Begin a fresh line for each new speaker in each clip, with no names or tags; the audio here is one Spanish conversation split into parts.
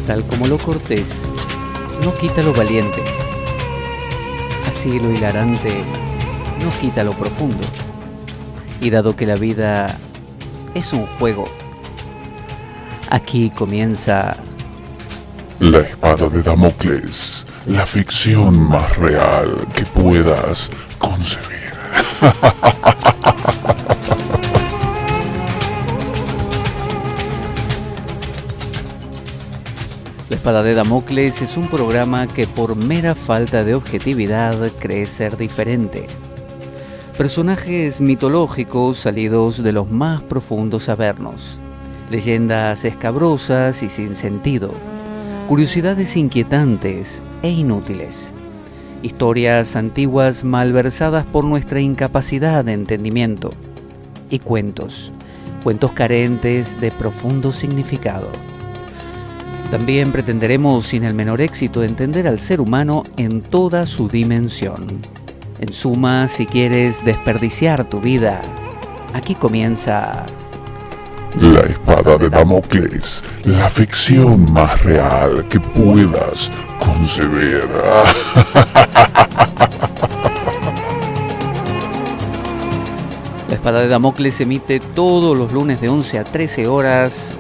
Tal como lo cortés no quita lo valiente, así lo hilarante no quita lo profundo. Y dado que la vida es un juego, aquí comienza
La espada de Damocles, la ficción más real que puedas concebir.
La espada de Damocles es un programa que por mera falta de objetividad cree ser diferente. Personajes mitológicos salidos de los más profundos avernos, leyendas escabrosas y sin sentido, curiosidades inquietantes e inútiles, historias antiguas malversadas por nuestra incapacidad de entendimiento y cuentos carentes de profundo significado. También pretenderemos sin el menor éxito entender al ser humano en toda su dimensión. En suma, si quieres desperdiciar tu vida, aquí comienza
La espada de Damocles, la ficción más real que puedas concebir.
La espada de Damocles se emite todos los lunes de 11 a 13 horas,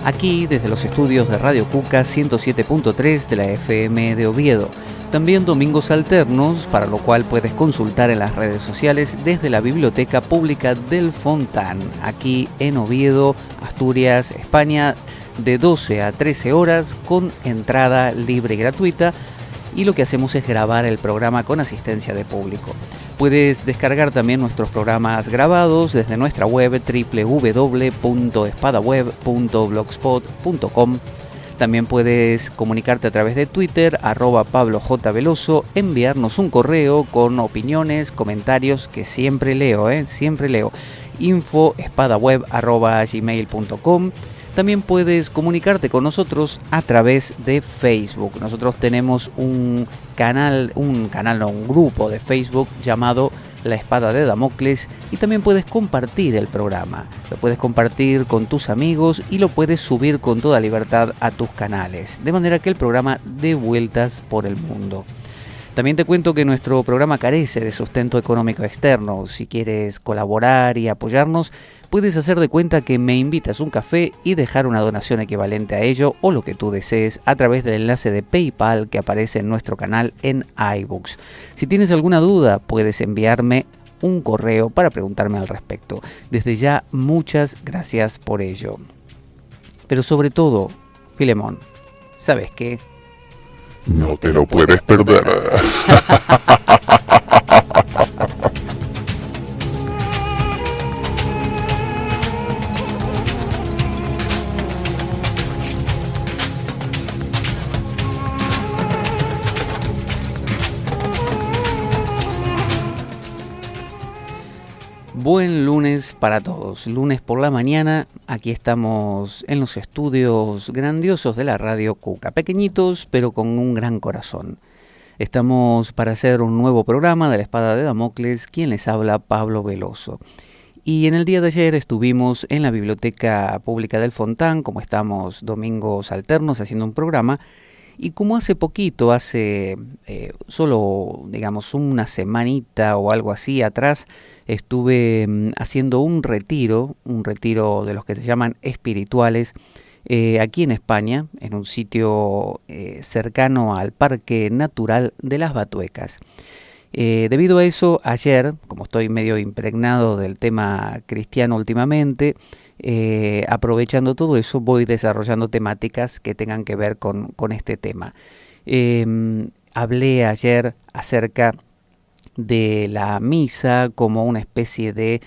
aquí desde los estudios de Radio Cuca 107.3 de la FM de Oviedo. También domingos alternos, para lo cual puedes consultar en las redes sociales desde la Biblioteca Pública del Fontán, aquí en Oviedo, Asturias, España, de 12 a 13 horas con entrada libre y gratuita. Y lo que hacemos es grabar el programa con asistencia de público. Puedes descargar también nuestros programas grabados desde nuestra web www.espadaweb.blogspot.com. También puedes comunicarte a través de Twitter, @PabloJVeloso, enviarnos un correo con opiniones, comentarios, que siempre leo, siempre leo, info@espadaweb@gmail.com. También puedes comunicarte con nosotros a través de Facebook. Nosotros tenemos un grupo de Facebook llamado La Espada de Damocles, y también puedes compartir el programa. Lo puedes compartir con tus amigos y lo puedes subir con toda libertad a tus canales, de manera que el programa dé vueltas por el mundo. También te cuento que nuestro programa carece de sustento económico externo. Si quieres colaborar y apoyarnos, puedes hacer de cuenta que me invitas un café y dejar una donación equivalente a ello, o lo que tú desees, a través del enlace de PayPal que aparece en nuestro canal en iBooks. Si tienes alguna duda, puedes enviarme un correo para preguntarme al respecto. Desde ya, muchas gracias por ello. Pero sobre todo, Filemón, ¿sabes qué?
No te lo puedes perder.
Buen lunes para todos, lunes por la mañana. Aquí estamos en los estudios grandiosos de la Radio Cuca, pequeñitos pero con un gran corazón. Estamos para hacer un nuevo programa de La Espada de Damocles. Quien les habla, Pablo Veloso. Y en el día de ayer estuvimos en la Biblioteca Pública del Fontán, como estamos domingos alternos haciendo un programa. Y como hace poquito, solo digamos una semanita o algo así atrás, estuve haciendo un retiro de los que se llaman espirituales, aquí en España, en un sitio cercano al Parque Natural de las Batuecas. Debido a eso, ayer, como estoy medio impregnado del tema cristiano últimamente, aprovechando todo eso, voy desarrollando temáticas que tengan que ver con este tema. Hablé ayer acerca de la misa como una especie de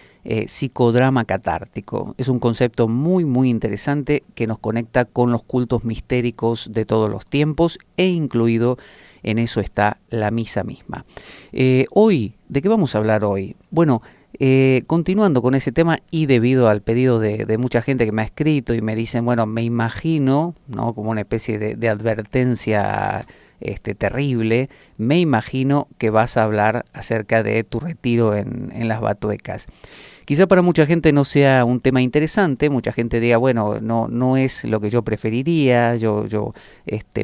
psicodrama catártico. Es un concepto muy muy interesante que nos conecta con los cultos mistéricos de todos los tiempos, e incluido en eso está la misa misma. Hoy, ¿de qué vamos a hablar hoy? Bueno, continuando con ese tema, y debido al pedido de mucha gente que me ha escrito y me dicen, bueno, me imagino, ¿no?, como una especie de advertencia terrible, me imagino que vas a hablar acerca de tu retiro en las Batuecas. Quizá para mucha gente no sea un tema interesante, mucha gente diga, bueno, no es lo que yo preferiría,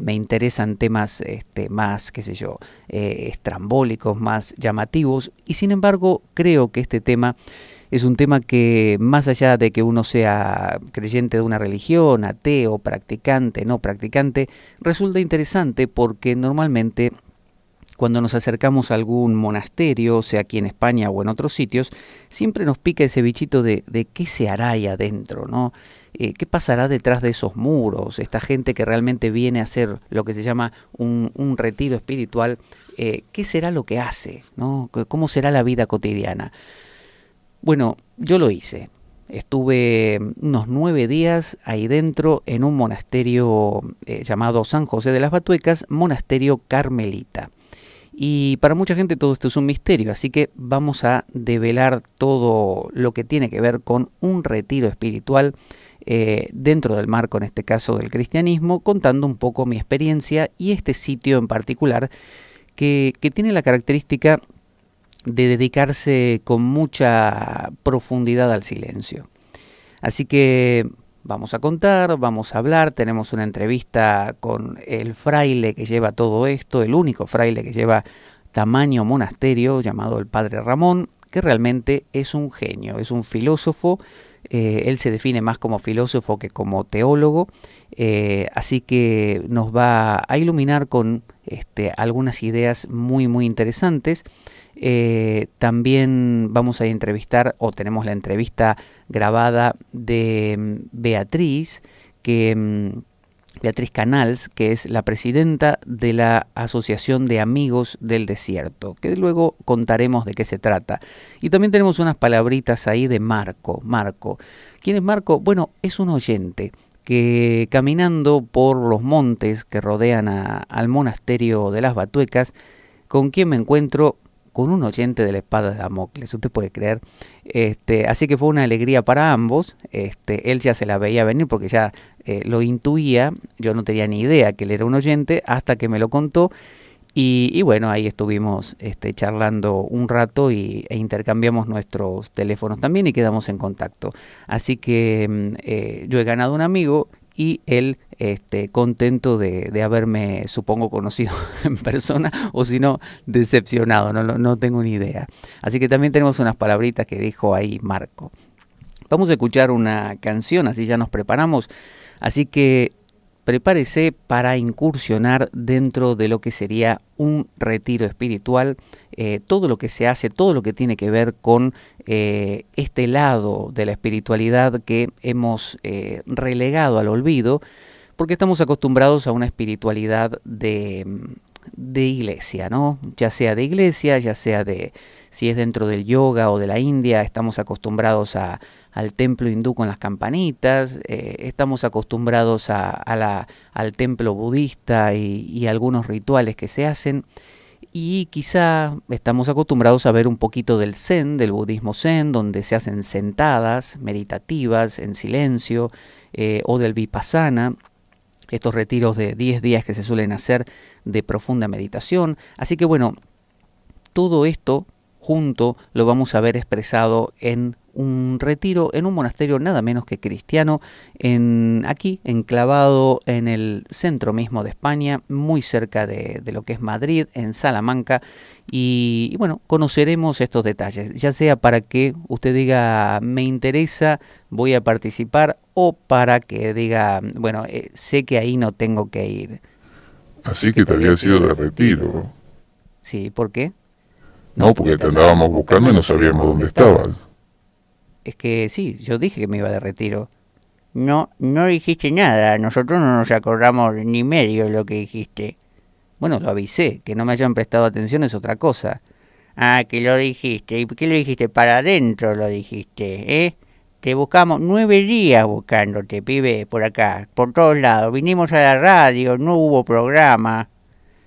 me interesan temas más, qué sé yo, estrambólicos, más llamativos, y sin embargo creo que este tema es un tema que, más allá de que uno sea creyente de una religión, ateo, practicante, no practicante, resulta interesante porque normalmente cuando nos acercamos a algún monasterio, sea aquí en España o en otros sitios, siempre nos pica ese bichito de qué se hará ahí adentro, ¿no? ¿Qué pasará detrás de esos muros? Esta gente que realmente viene a hacer lo que se llama un retiro espiritual, ¿qué será lo que hace? ¿No? ¿Cómo será la vida cotidiana? Bueno, yo lo hice. Estuve unos 9 días ahí dentro en un monasterio llamado San José de las Batuecas, monasterio carmelita. Y para mucha gente todo esto es un misterio, así que vamos a develar todo lo que tiene que ver con un retiro espiritual dentro del marco, en este caso, del cristianismo, contando un poco mi experiencia y este sitio en particular que tiene la característica de dedicarse con mucha profundidad al silencio. Así que vamos a contar, vamos a hablar, tenemos una entrevista con el fraile que lleva todo esto, el único fraile que lleva tamaño monasterio, llamado el Padre Ramón, que realmente es un genio, es un filósofo. Él se define más como filósofo que como teólogo, así que nos va a iluminar con algunas ideas muy muy interesantes. También vamos a entrevistar, o tenemos la entrevista grabada de Beatriz, Beatriz Canals, que es la presidenta de la Asociación de Amigos del Desierto, que luego contaremos de qué se trata. Y también tenemos unas palabritas ahí de Marco. Marco, ¿quién es Marco? Bueno, es un oyente que caminando por los montes que rodean al monasterio de las Batuecas, ¿con quién me encuentro? Con un oyente de la espada de Damocles, usted puede creer. Así que fue una alegría para ambos. Él ya se la veía venir porque ya lo intuía. Yo no tenía ni idea que él era un oyente hasta que me lo contó. Y bueno, ahí estuvimos charlando un rato e intercambiamos nuestros teléfonos también y quedamos en contacto. Así que yo he ganado un amigo y él contento de haberme, supongo, conocido en persona, o si no, decepcionado, no tengo ni idea. Así que también tenemos unas palabritas que dijo ahí Marco. Vamos a escuchar una canción, así ya nos preparamos. Así que prepárese para incursionar dentro de lo que sería un retiro espiritual, todo lo que se hace, todo lo que tiene que ver con este lado de la espiritualidad que hemos relegado al olvido, porque estamos acostumbrados a una espiritualidad de iglesia, ¿no? Ya sea de iglesia, ya sea si es dentro del yoga o de la India, estamos acostumbrados al templo hindú con las campanitas, estamos acostumbrados al templo budista y algunos rituales que se hacen, y quizá estamos acostumbrados a ver un poquito del Zen, del budismo Zen, donde se hacen sentadas meditativas en silencio, o del Vipassana, estos retiros de 10 días que se suelen hacer de profunda meditación. Así que bueno, todo esto junto lo vamos a ver expresado en un retiro, en un monasterio nada menos que cristiano, aquí enclavado en el centro mismo de España, muy cerca de lo que es Madrid, en Salamanca, y bueno, conoceremos estos detalles, ya sea para que usted diga, me interesa, voy a participar, o para que diga, bueno, sé que ahí no tengo que ir.
Así que te habías ido de retiro.
Sí, ¿por qué?
No, porque te andábamos buscando y no sabíamos dónde estabas.
Es que sí, yo dije que me iba de retiro. No dijiste nada, nosotros no nos acordamos ni medio de lo que dijiste. Bueno, lo avisé, que no me hayan prestado atención es otra cosa. Ah, que lo dijiste. ¿Y qué lo dijiste? Para adentro lo dijiste, ¿eh? Te buscamos 9 días buscándote, pibe, por acá, por todos lados. Vinimos a la radio, no hubo programa.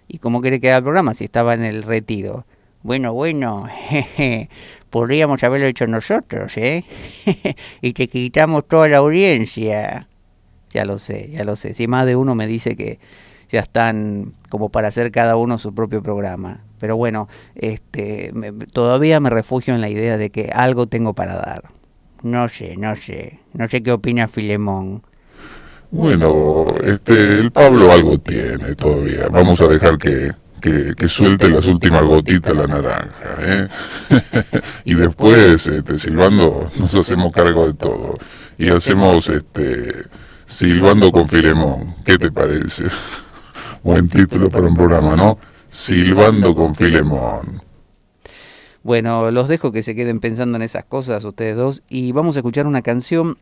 ¿Y cómo quiere que haga el programa si estaba en el retiro? Bueno, jeje, podríamos haberlo hecho nosotros, ¿eh? Y te quitamos toda la audiencia. Ya lo sé. Si más de uno me dice que ya están como para hacer cada uno su propio programa. Pero bueno, todavía me refugio en la idea de que algo tengo para dar. No sé qué opina Filemón.
Bueno, el Pablo algo tiene todavía. Vamos a dejar que suelte las últimas gotitas la naranja, ¿eh? Y después, silbando, nos hacemos cargo de todo. Y hacemos, silbando con Filemón. ¿Qué te parece? Buen título para un programa, ¿no? Silbando con Filemón.
Bueno, los dejo que se queden pensando en esas cosas ustedes dos y vamos a escuchar una canción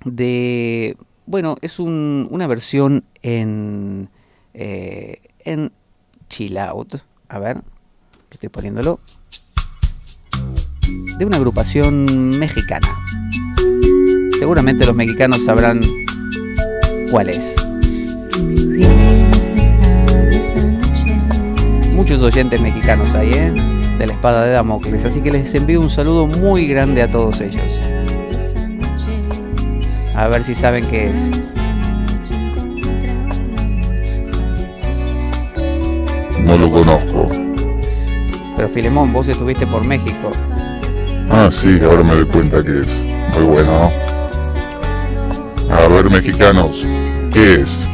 de... Bueno, es una versión en chill out. A ver, que estoy poniéndolo. De una agrupación mexicana. Seguramente los mexicanos sabrán cuál es. Muchos oyentes mexicanos hay, de la espada de Damocles, así que les envío un saludo muy grande a todos ellos. A ver si saben qué es.
No lo conozco.
Pero Filemón, vos estuviste por México.
Ah, sí, ahora me doy cuenta que es muy bueno, ¿no? A ver, mexicanos, ¿qué es?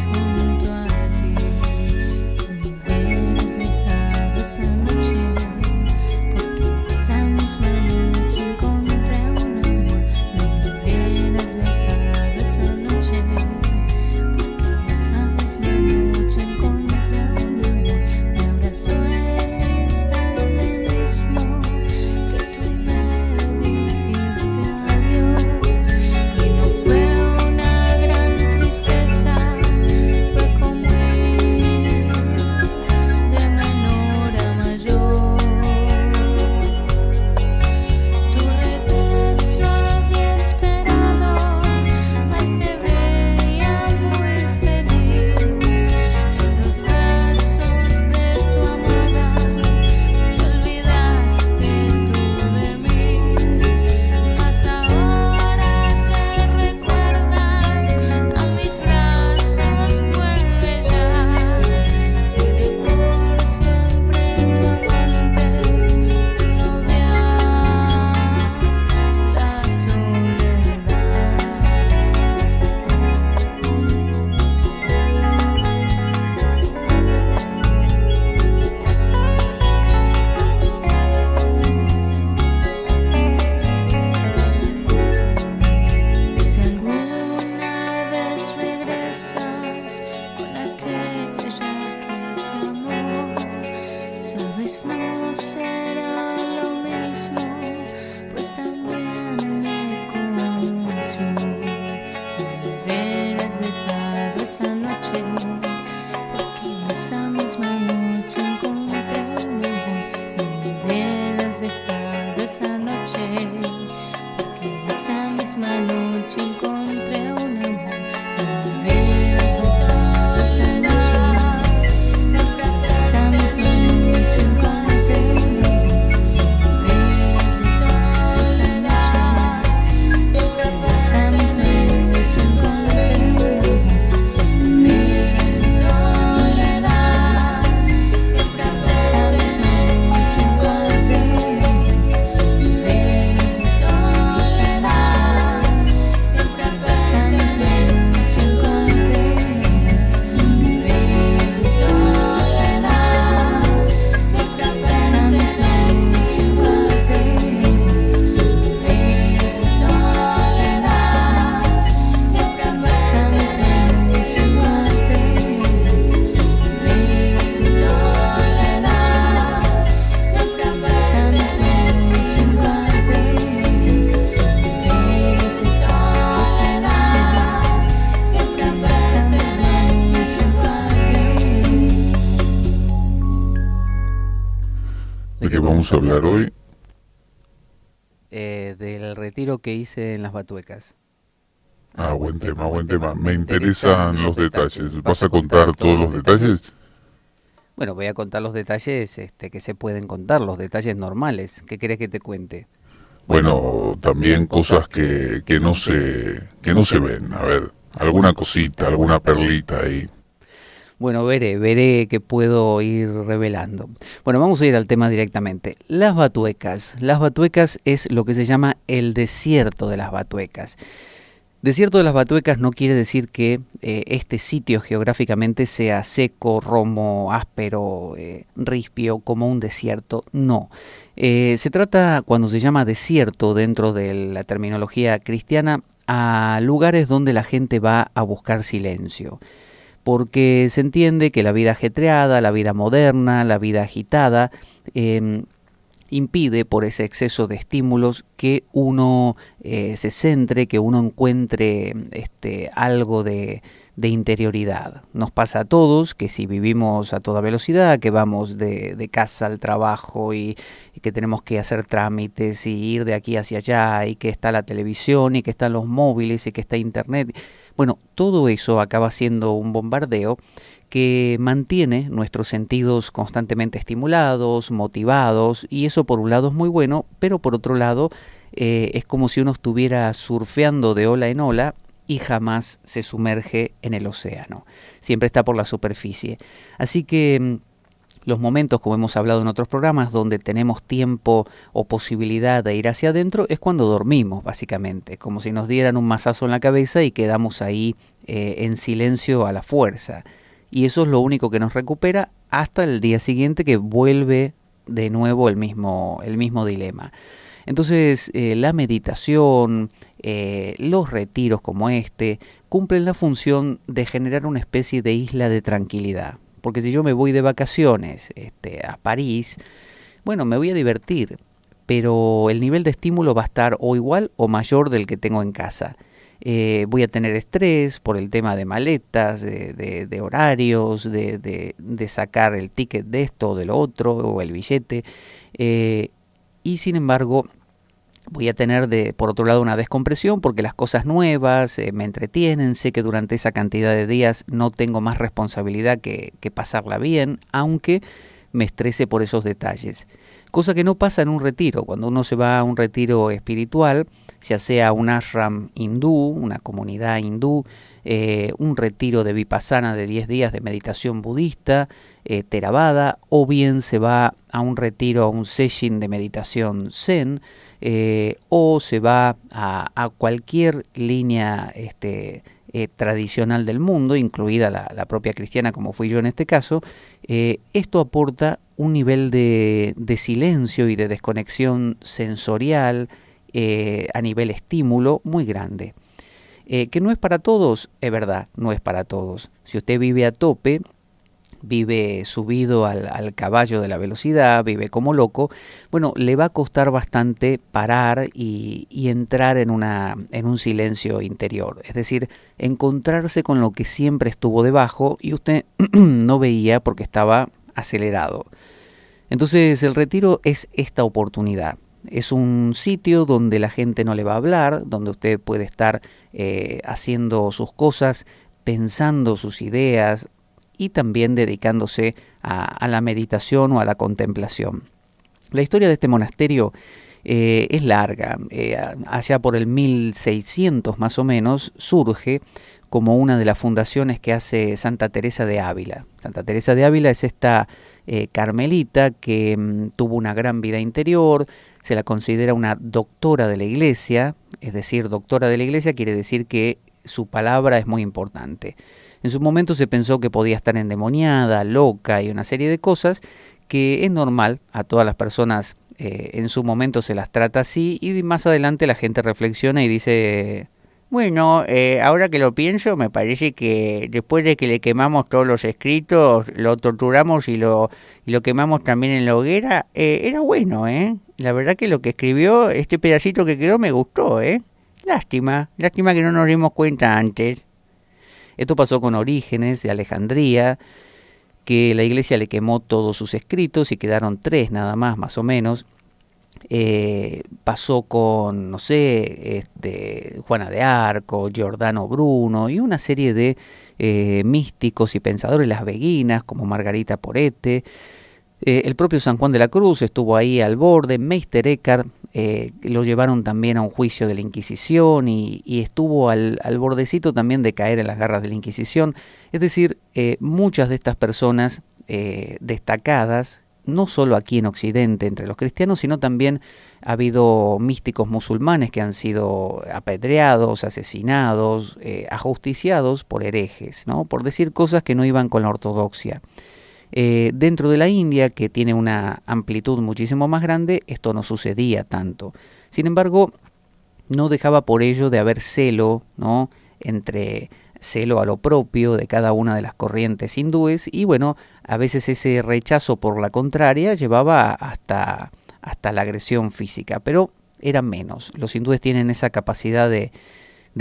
¿De qué vamos a hablar hoy?
Del retiro que hice en las Batuecas.
Ah, buen tema, buen tema. Me interesan los detalles. ¿Vas a contar todos los detalles?
Bueno, voy a contar los detalles que se pueden contar, los detalles normales. ¿Qué querés que te cuente?
Bueno, también cosas que no se ven. A ver, alguna cosita, alguna perlita ahí.
Bueno, veré qué puedo ir revelando. Bueno, vamos a ir al tema directamente. Las Batuecas. Las Batuecas es lo que se llama el desierto de las Batuecas. Desierto de las Batuecas no quiere decir que este sitio geográficamente sea seco, romo, áspero, rispio, como un desierto. No. Se trata, cuando se llama desierto dentro de la terminología cristiana, a lugares donde la gente va a buscar silencio. Porque se entiende que la vida ajetreada, la vida moderna, la vida agitada, impide por ese exceso de estímulos que uno se centre, que uno encuentre algo de interioridad. Nos pasa a todos que si vivimos a toda velocidad, que vamos de casa al trabajo y que tenemos que hacer trámites y ir de aquí hacia allá y que está la televisión y que están los móviles y que está internet. Bueno, todo eso acaba siendo un bombardeo que mantiene nuestros sentidos constantemente estimulados, motivados, y eso por un lado es muy bueno, pero por otro lado es como si uno estuviera surfeando de ola en ola y jamás se sumerge en el océano. Siempre está por la superficie. Así que los momentos, como hemos hablado en otros programas, donde tenemos tiempo o posibilidad de ir hacia adentro, es cuando dormimos, básicamente, como si nos dieran un mazazo en la cabeza y quedamos ahí en silencio a la fuerza. Y eso es lo único que nos recupera hasta el día siguiente, que vuelve de nuevo el mismo dilema. Entonces, la meditación, los retiros como cumplen la función de generar una especie de isla de tranquilidad. Porque si yo me voy de vacaciones a París, bueno, me voy a divertir, pero el nivel de estímulo va a estar o igual o mayor del que tengo en casa. Voy a tener estrés por el tema de maletas, de horarios, de sacar el ticket de esto o de lo otro, o el billete. Y sin embargo, voy a tener por otro lado una descompresión porque las cosas nuevas me entretienen, sé que durante esa cantidad de días no tengo más responsabilidad que pasarla bien, aunque me estrese por esos detalles. Cosa que no pasa en un retiro. Cuando uno se va a un retiro espiritual, ya sea un ashram hindú, una comunidad hindú, un retiro de vipassana de 10 días de meditación budista, Theravada, o bien se va a un retiro, a un session de meditación zen, o se va a cualquier línea tradicional del mundo, incluida la propia cristiana como fui yo en este caso. Esto aporta un nivel de silencio y de desconexión sensorial a nivel estímulo muy grande. Que no es para todos, es verdad, no es para todos. Si usted vive a tope, vive subido al caballo de la velocidad, vive como loco, bueno, le va a costar bastante parar y entrar en un silencio interior. Es decir, encontrarse con lo que siempre estuvo debajo y usted no veía porque estaba acelerado. Entonces el retiro es esta oportunidad. Es un sitio donde la gente no le va a hablar, donde usted puede estar haciendo sus cosas, pensando sus ideas, y también dedicándose a la meditación o a la contemplación. La historia de este monasterio es larga. Allá por el 1600 más o menos surge como una de las fundaciones que hace Santa Teresa de Ávila. Santa Teresa de Ávila es esta carmelita que tuvo una gran vida interior, se la considera una doctora de la Iglesia, es decir, doctora de la Iglesia quiere decir que su palabra es muy importante. En su momento se pensó que podía estar endemoniada, loca y una serie de cosas que es normal, a todas las personas en su momento se las trata así y más adelante la gente reflexiona y dice, bueno, ahora que lo pienso me parece que después de que le quemamos todos los escritos, lo torturamos y lo quemamos también en la hoguera, era bueno, la verdad que lo que escribió, este pedacito que quedó me gustó, lástima que no nos dimos cuenta antes. Esto pasó con Orígenes de Alejandría, que la iglesia le quemó todos sus escritos y quedaron 3 nada más o menos. Pasó con, no sé, Juana de Arco, Giordano Bruno y una serie de místicos y pensadores, las beguinas, como Margarita Porete. El propio San Juan de la Cruz estuvo ahí al borde, Meister Eckhart, lo llevaron también a un juicio de la Inquisición y estuvo al bordecito también de caer en las garras de la Inquisición. Es decir, muchas de estas personas destacadas, no solo aquí en Occidente entre los cristianos, sino también ha habido místicos musulmanes que han sido apedreados, asesinados, ajusticiados por herejes, ¿no? Por decir cosas que no iban con la ortodoxia. Dentro de la India, que tiene una amplitud muchísimo más grande, esto no sucedía tanto. Sin embargo, no dejaba por ello de haber celo, ¿no? Entre celo a lo propio de cada una de las corrientes hindúes, y bueno, a veces ese rechazo por la contraria llevaba hasta la agresión física, pero eran menos. Los hindúes tienen esa capacidad de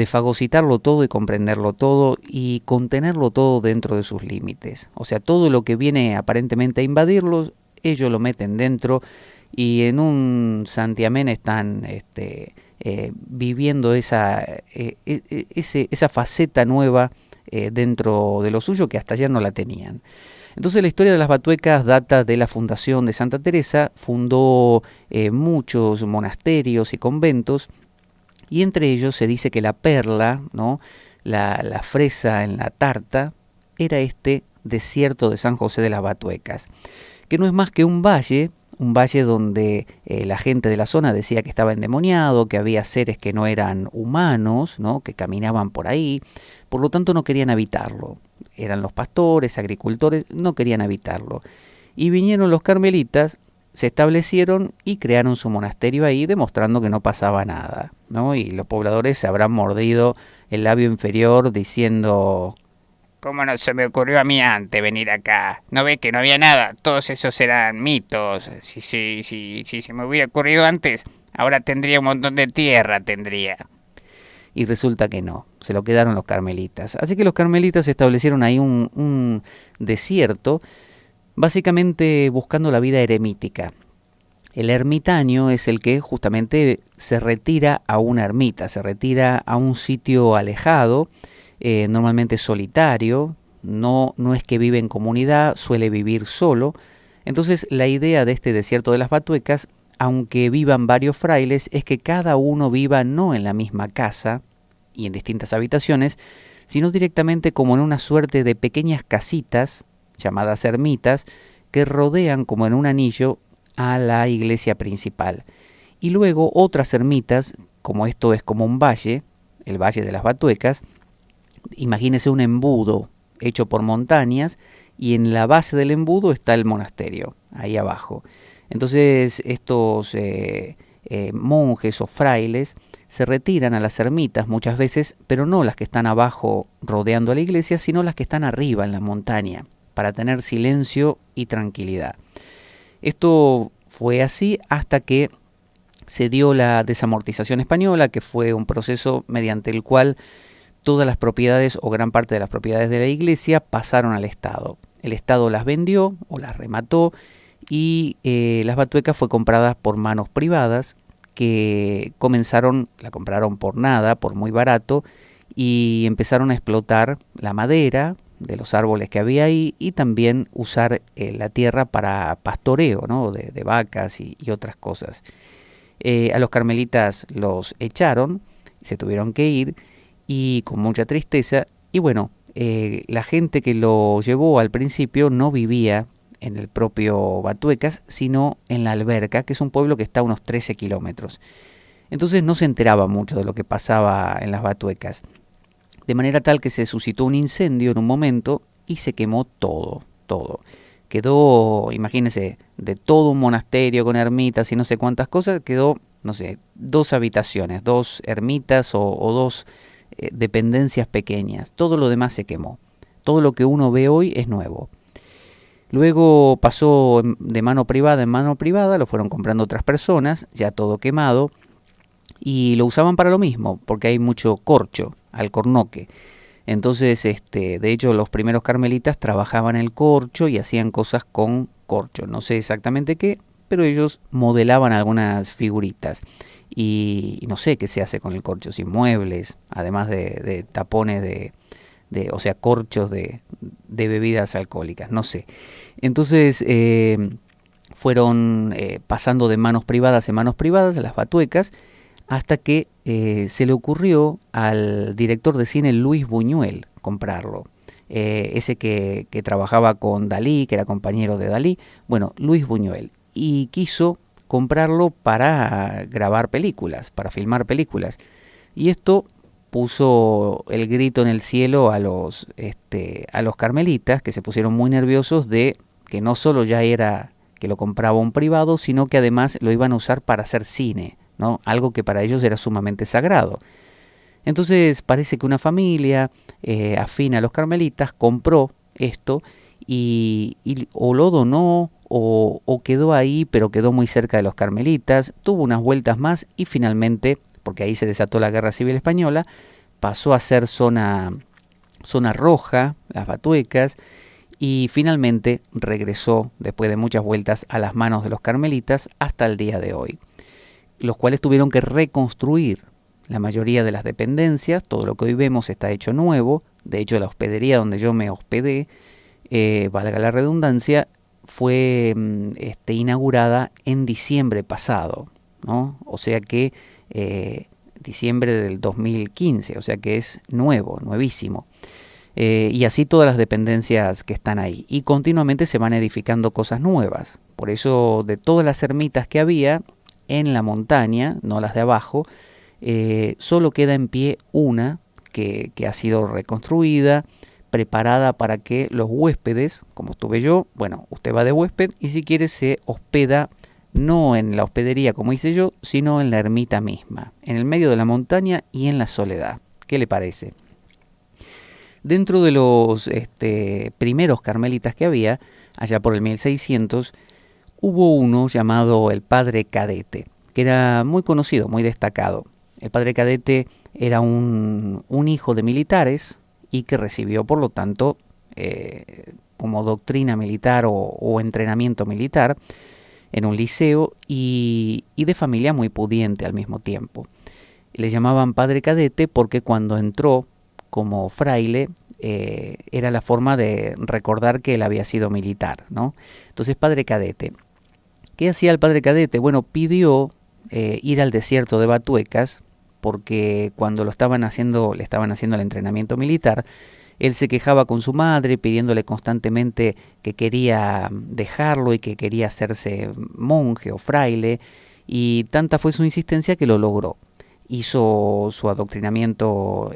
fagocitarlo todo y comprenderlo todo y contenerlo todo dentro de sus límites. O sea, todo lo que viene aparentemente a invadirlos, ellos lo meten dentro y en un santiamén están viviendo esa faceta nueva dentro de lo suyo que hasta ayer no la tenían. Entonces la historia de las batuecas data de la fundación de Santa Teresa, fundó muchos monasterios y conventos, y entre ellos se dice que la perla, ¿no? la fresa en la tarta, era este desierto de San José de las Batuecas, que no es más que un valle donde la gente de la zona decía que estaba endemoniado, que había seres que no eran humanos, ¿no? Que caminaban por ahí, por lo tanto no querían habitarlo. Eran los pastores, agricultores, no querían habitarlo. Y vinieron los carmelitas, se establecieron y crearon su monasterio ahí, demostrando que no pasaba nada, ¿no? Y los pobladores se habrán mordido el labio inferior diciendo:
¿cómo no se me ocurrió a mí antes venir acá? ¿No ve que no había nada? Todos esos eran mitos. Si se me hubiera ocurrido antes, ahora tendría un montón de tierra, tendría.
Y resulta que no, se lo quedaron los carmelitas. Así que los carmelitas establecieron ahí un desierto, básicamente buscando la vida eremítica. El ermitaño es el que justamente se retira a una ermita, se retira a un sitio alejado, normalmente solitario, no es que vive en comunidad, suele vivir solo. Entonces la idea de este desierto de las Batuecas, aunque vivan varios frailes, es que cada uno viva no en la misma casa y en distintas habitaciones, sino directamente como en una suerte de pequeñas casitas, llamadas ermitas, que rodean como en un anillo a la iglesia principal. Y luego otras ermitas, como esto es como un valle, el Valle de las Batuecas, imagínese un embudo hecho por montañas, y en la base del embudo está el monasterio, ahí abajo. Entonces estos monjes o frailes se retiran a las ermitas muchas veces, pero no las que están abajo rodeando a la iglesia, sino las que están arriba en la montaña, para tener silencio y tranquilidad. Esto fue así hasta que se dio la desamortización española, que fue un proceso mediante el cual todas las propiedades o gran parte de las propiedades de la iglesia pasaron al Estado. El Estado las vendió o las remató y las Batuecas fue compradas por manos privadas que la compraron por nada, por muy barato, y empezaron a explotar la madera de los árboles que había ahí y también usar la tierra para pastoreo, ¿no? de vacas y otras cosas. A los carmelitas los echaron, se tuvieron que ir y con mucha tristeza, y bueno, la gente que lo llevó al principio no vivía en el propio Batuecas, sino en La Alberca, que es un pueblo que está a unos 13 kilómetros. Entonces no se enteraba mucho de lo que pasaba en las Batuecas, de manera tal que se suscitó un incendio en un momento y se quemó todo. Quedó, imagínense, de todo un monasterio con ermitas y no sé cuántas cosas, quedó, no sé, 2 habitaciones, 2 ermitas o 2 dependencias pequeñas. Todo lo demás se quemó. Todo lo que uno ve hoy es nuevo. Luego pasó de mano privada en mano privada, lo fueron comprando otras personas, ya todo quemado, y lo usaban para lo mismo, porque hay mucho corcho, alcornoque. Entonces, de hecho, los primeros carmelitas trabajaban el corcho y hacían cosas con corcho. No sé exactamente qué, pero ellos modelaban algunas figuritas. Y no sé qué se hace con el corcho, si muebles, además de tapones o sea, corchos de bebidas alcohólicas, no sé. Entonces, fueron pasando de manos privadas en manos privadas, las batuecas, hasta que se le ocurrió al director de cine Luis Buñuel comprarlo. Ese que trabajaba con Dalí, que era compañero de Dalí, bueno, Luis Buñuel, y quiso comprarlo para grabar películas, para filmar películas. Y esto puso el grito en el cielo a los carmelitas, que se pusieron muy nerviosos de que no solo ya era que lo compraba un privado, sino que además lo iban a usar para hacer cine, ¿no? Algo que para ellos era sumamente sagrado. Entonces parece que una familia afín a los carmelitas compró esto y o lo donó o quedó ahí, pero quedó muy cerca de los carmelitas, tuvo unas vueltas más y finalmente, porque ahí se desató la Guerra Civil Española, pasó a ser zona roja, las batuecas, y finalmente regresó, después de muchas vueltas, a las manos de los carmelitas hasta el día de hoy, los cuales tuvieron que reconstruir la mayoría de las dependencias. Todo lo que hoy vemos está hecho nuevo. De hecho, la hospedería donde yo me hospedé, valga la redundancia, fue inaugurada en diciembre pasado, ¿no? O sea que diciembre del 2015, o sea que es nuevo, nuevísimo. Y así todas las dependencias que están ahí. Y continuamente se van edificando cosas nuevas. Por eso, de todas las ermitas que había en la montaña, no las de abajo, solo queda en pie una que ha sido reconstruida, preparada para que los huéspedes, como estuve yo, bueno, usted va de huésped y si quiere se hospeda no en la hospedería como hice yo, sino en la ermita misma, en el medio de la montaña y en la soledad. ¿Qué le parece? Dentro de los primeros carmelitas que había, allá por el 1600, hubo uno llamado el Padre Cadete, que era muy conocido, muy destacado. El Padre Cadete era un hijo de militares y que recibió, por lo tanto, como doctrina militar o entrenamiento militar en un liceo y de familia muy pudiente al mismo tiempo. Le llamaban Padre Cadete porque cuando entró como fraile era la forma de recordar que él había sido militar, ¿no? Entonces, Padre Cadete. ¿Qué hacía el Padre Cadete? Bueno, pidió ir al desierto de Batuecas porque cuando le estaban haciendo el entrenamiento militar, él se quejaba con su madre pidiéndole constantemente que quería dejarlo y que quería hacerse monje o fraile, y tanta fue su insistencia que lo logró. Hizo su adoctrinamiento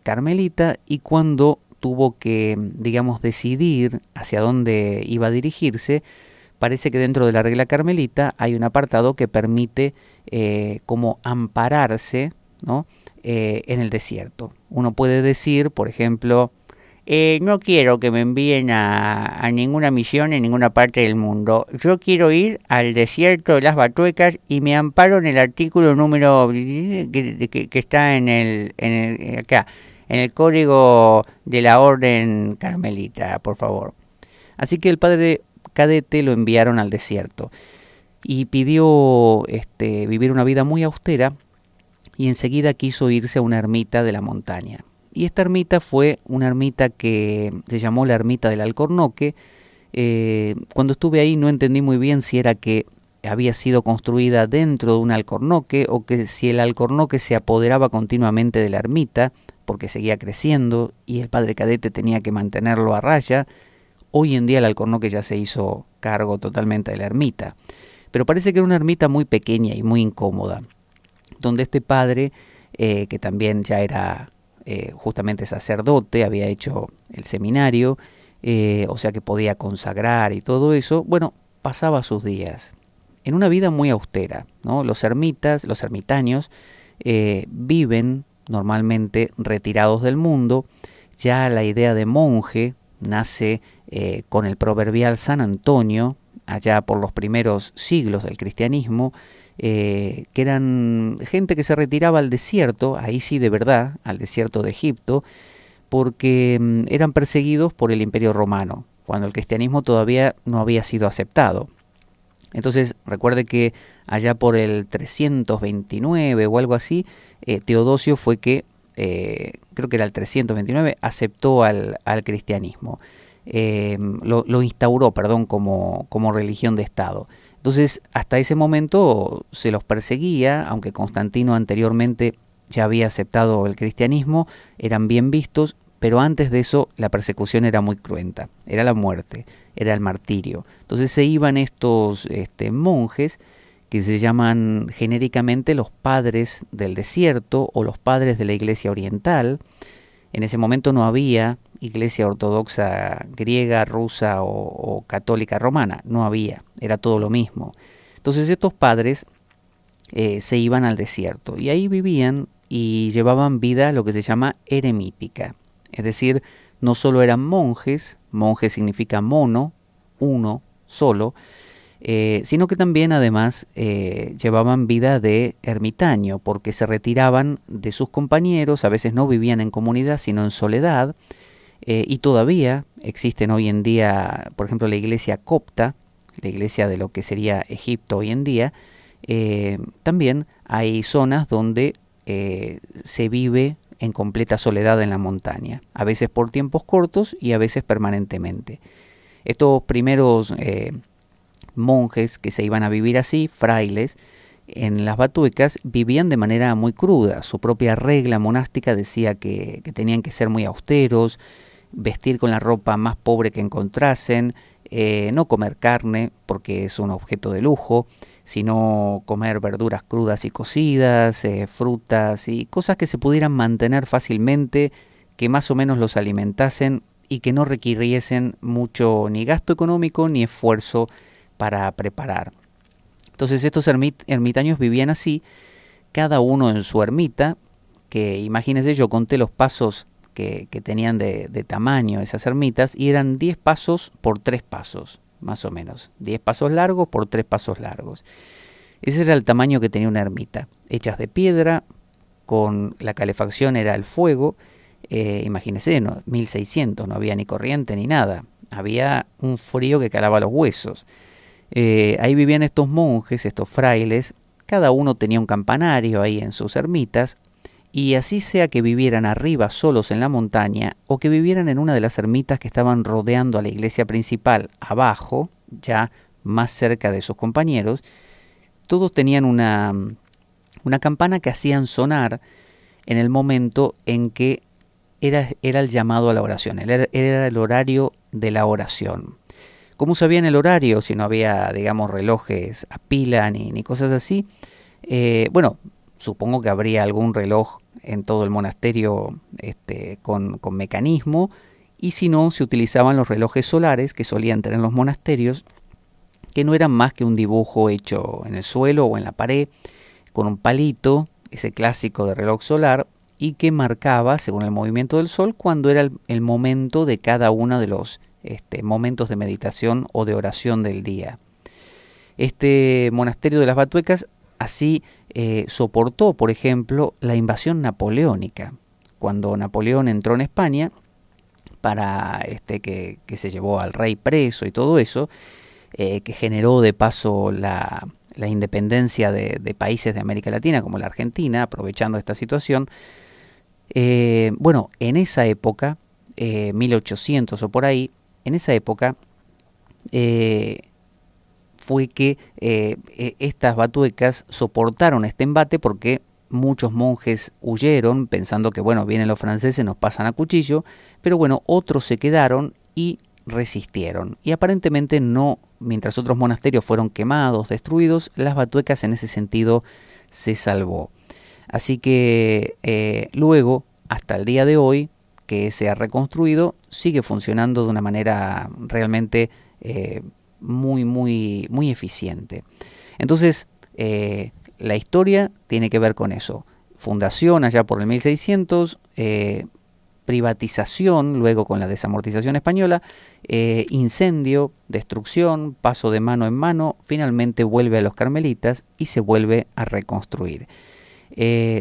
carmelita y cuando tuvo que, digamos, decidir hacia dónde iba a dirigirse, parece que dentro de la regla carmelita hay un apartado que permite como ampararse, ¿no? En el desierto. Uno puede decir, por ejemplo, no quiero que me envíen a ninguna misión en ninguna parte del mundo. Yo quiero ir al desierto de las Batuecas y me amparo en el artículo número que está acá, en el código de la orden carmelita, por favor. Así que el Padre Cadete lo enviaron al desierto y pidió vivir una vida muy austera y enseguida quiso irse a una ermita de la montaña. Y esta ermita fue una ermita que se llamó la Ermita del Alcornoque. Cuando estuve ahí no entendí muy bien si era que había sido construida dentro de un alcornoque o que si el alcornoque se apoderaba continuamente de la ermita porque seguía creciendo y el Padre Cadete tenía que mantenerlo a raya. Hoy en día el alcornoque ya se hizo cargo totalmente de la ermita. Pero parece que era una ermita muy pequeña y muy incómoda, donde este padre, que también ya era justamente sacerdote, había hecho el seminario, o sea que podía consagrar y todo eso, bueno, pasaba sus días en una vida muy austera, ¿no? Los ermitaños, viven normalmente retirados del mundo. Ya la idea de monje nace con el proverbial San Antonio, allá por los primeros siglos del cristianismo, que eran gente que se retiraba al desierto, ahí sí de verdad, al desierto de Egipto, porque eran perseguidos por el Imperio Romano, cuando el cristianismo todavía no había sido aceptado. Entonces, recuerde que allá por el 329 o algo así, Teodosio fue que, creo que era el 329, aceptó al cristianismo. lo instauró, perdón, como religión de Estado. Entonces, hasta ese momento se los perseguía, aunque Constantino anteriormente ya había aceptado el cristianismo, eran bien vistos, pero antes de eso la persecución era muy cruenta, era la muerte, era el martirio. Entonces se iban estos monjes que se llaman genéricamente los padres del desierto o los padres de la iglesia oriental. En ese momento no había iglesia ortodoxa griega, rusa o católica romana, no había, era todo lo mismo. Entonces estos padres se iban al desierto y ahí vivían y llevaban vida lo que se llama eremítica. Es decir, no solo eran monjes, monje significa mono, uno, solo, sino que también además llevaban vida de ermitaño, porque se retiraban de sus compañeros, a veces no vivían en comunidad, sino en soledad, y todavía existen hoy en día, por ejemplo, la iglesia copta, la iglesia de lo que sería Egipto hoy en día, también hay zonas donde se vive en completa soledad en la montaña, a veces por tiempos cortos y a veces permanentemente. Estos primeros monjes que se iban a vivir así, frailes, en las Batuecas vivían de manera muy cruda. Su propia regla monástica decía que tenían que ser muy austeros, vestir con la ropa más pobre que encontrasen, no comer carne porque es un objeto de lujo, sino comer verduras crudas y cocidas, frutas y cosas que se pudieran mantener fácilmente, que más o menos los alimentasen y que no requiriesen mucho ni gasto económico ni esfuerzo para preparar. Entonces estos ermitaños vivían así, cada uno en su ermita, que imagínense, yo conté los pasos que tenían de tamaño esas ermitas y eran 10 pasos por 3 pasos, más o menos. 10 pasos largos por 3 pasos largos. Ese era el tamaño que tenía una ermita, hechas de piedra, con la calefacción era el fuego. Imagínense, 1600, no había ni corriente ni nada, había un frío que calaba los huesos. Ahí vivían estos monjes, estos frailes, cada uno tenía un campanario ahí en sus ermitas, y así sea que vivieran arriba solos en la montaña o que vivieran en una de las ermitas que estaban rodeando a la iglesia principal abajo, ya más cerca de sus compañeros, todos tenían una campana que hacían sonar en el momento en que era el llamado a la oración, era el horario de la oración. ¿Cómo sabían el horario si no había, digamos, relojes a pila ni cosas así? Bueno, supongo que habría algún reloj en todo el monasterio con mecanismo, y si no, se utilizaban los relojes solares que solían tener los monasterios, que no eran más que un dibujo hecho en el suelo o en la pared, con un palito, ese clásico de reloj solar, y que marcaba, según el movimiento del sol, cuando era el momento de cada uno de los momentos de meditación o de oración del día. Este monasterio de las Batuecas así soportó, por ejemplo, la invasión napoleónica. Cuando Napoleón entró en España, para que se llevó al rey preso y todo eso, que generó de paso la independencia de países de América Latina, como la Argentina, aprovechando esta situación. Bueno, en esa época, 1800 o por ahí, en esa época fue que estas batuecas soportaron este embate porque muchos monjes huyeron pensando que, bueno, vienen los franceses, nos pasan a cuchillo, pero bueno, otros se quedaron y resistieron. Y aparentemente no, mientras otros monasterios fueron quemados, destruidos, las batuecas en ese sentido se salvó. Así que luego, hasta el día de hoy, que se ha reconstruido, sigue funcionando de una manera realmente muy eficiente. Entonces, la historia tiene que ver con eso. Fundación allá por el 1600, privatización luego con la desamortización española, incendio, destrucción, paso de mano en mano, finalmente vuelve a los carmelitas y se vuelve a reconstruir.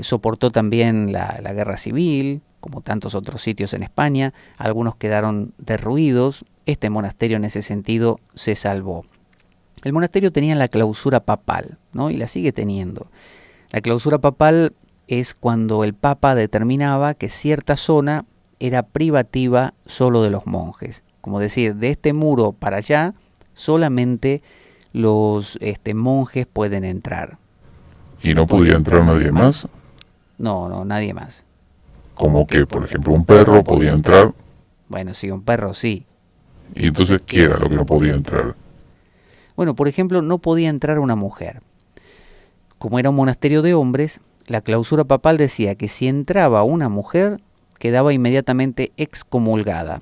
Soportó también la guerra civil, como tantos otros sitios en España, algunos quedaron derruidos. Este monasterio en ese sentido se salvó. El monasterio tenía la clausura papal, ¿no? Y la sigue teniendo. La clausura papal es cuando el papa determinaba que cierta zona era privativa solo de los monjes. como decir, de este muro para allá, solamente los monjes pueden entrar.
¿Y no podía entrar nadie más?
No, no, nadie más.
Como que, por ejemplo, un perro podía entrar,
Bueno, sí, un perro sí.
y entonces, ¿qué era lo que no podía entrar?
Bueno, por ejemplo, no podía entrar una mujer. Como era un monasterio de hombres, la clausura papal decía que si entraba una mujer, quedaba inmediatamente excomulgada.